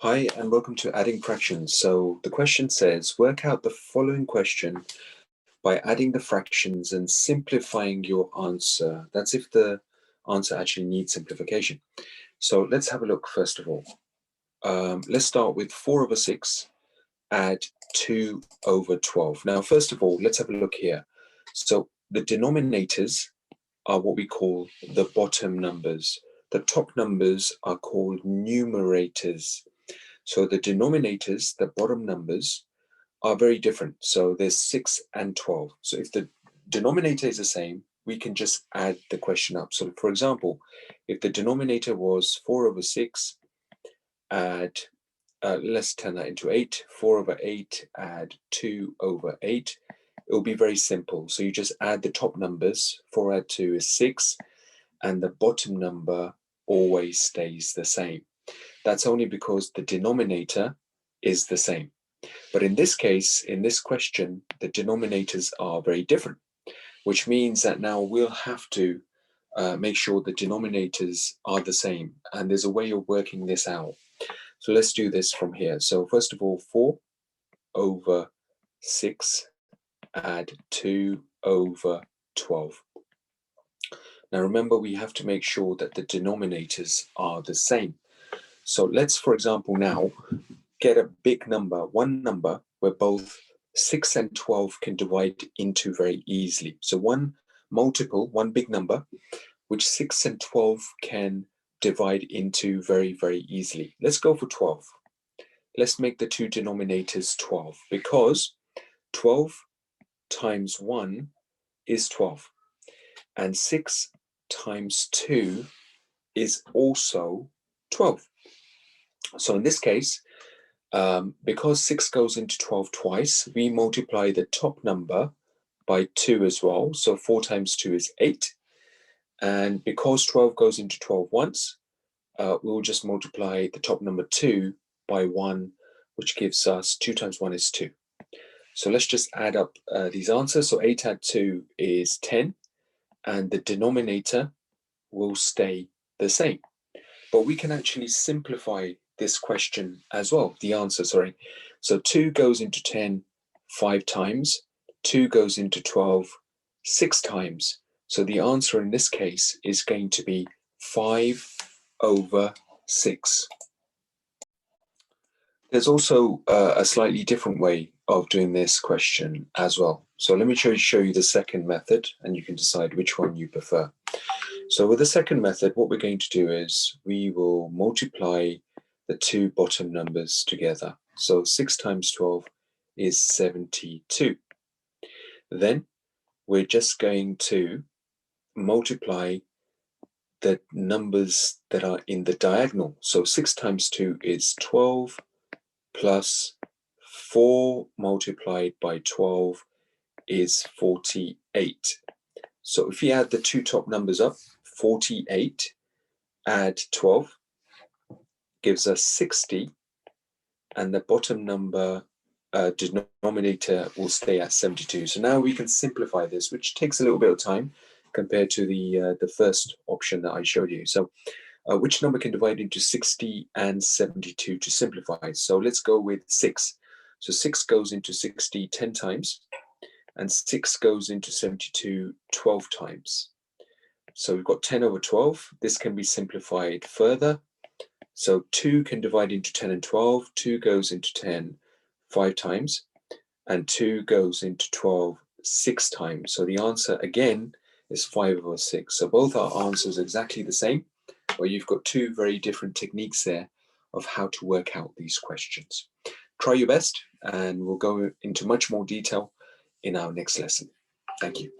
Hi, and welcome to Adding Fractions. So the question says, work out the following question by adding the fractions and simplifying your answer. That's if the answer actually needs simplification. So let's have a look first of all. Let's start with 4 over 6, add 2 over 12. Now, first of all, let's have a look here. So the denominators are what we call the bottom numbers. The top numbers are called numerators. So the denominators, the bottom numbers, are very different. So there's 6 and 12. So if the denominator is the same, we can just add the question up. So for example, if the denominator was 4 over 6, add, let's turn that into 8. 4 over 8, add 2 over 8. It will be very simple. So you just add the top numbers. 4 add 2 is 6. And the bottom number always stays the same. That's only because the denominator is the same. But in this case, in this question, the denominators are very different, which means that now we'll have to make sure the denominators are the same. And there's a way of working this out. So let's do this from here. So first of all, 4 over 6, add 2 over 12. Now remember, we have to make sure that the denominators are the same. So let's, for example, now get a big number, one number where both 6 and 12 can divide into very easily. So one multiple, one big number, which 6 and 12 can divide into very, very easily. Let's go for 12. Let's make the two denominators 12, because 12 times 1 is 12. And 6 times 2 is also 12. So in this case, because 6 goes into 12 twice, we multiply the top number by 2 as well. So 4 times 2 is 8. And because 12 goes into 12 once, we'll just multiply the top number 2 by 1, which gives us 2 times 1 is 2. So let's just add up these answers. So 8 add 2 is 10. And the denominator will stay the same. But we can actually simplify this question as well, the answer, sorry. So 2 goes into 10 5 times, 2 goes into 12 6 times. So the answer in this case is going to be 5 over 6. There's also a slightly different way of doing this question as well. So let me show you the second method, and you can decide which one you prefer. So with the second method, what we're going to do is we will multiply the two bottom numbers together. So 6 times 12 is 72. Then we're just going to multiply the numbers that are in the diagonal. So 6 times 2 is 12 plus 4 multiplied by 12 is 48. So if you add the two top numbers up, 48 add 12 gives us 60, and the bottom number denominator will stay at 72. So now we can simplify this, which takes a little bit of time compared to the first option that I showed you. So which number can divide into 60 and 72 to simplify? So let's go with 6. So 6 goes into 60 10 times, and 6 goes into 72 12 times. So we've got 10 over 12. This can be simplified further. So 2 can divide into 10 and 12. 2 goes into 10 5 times, and 2 goes into 12 6 times. So the answer again is 5 over 6. So both our answers are exactly the same, but you've got two very different techniques there of how to work out these questions. Try your best, and we'll go into much more detail in our next lesson. Thank you.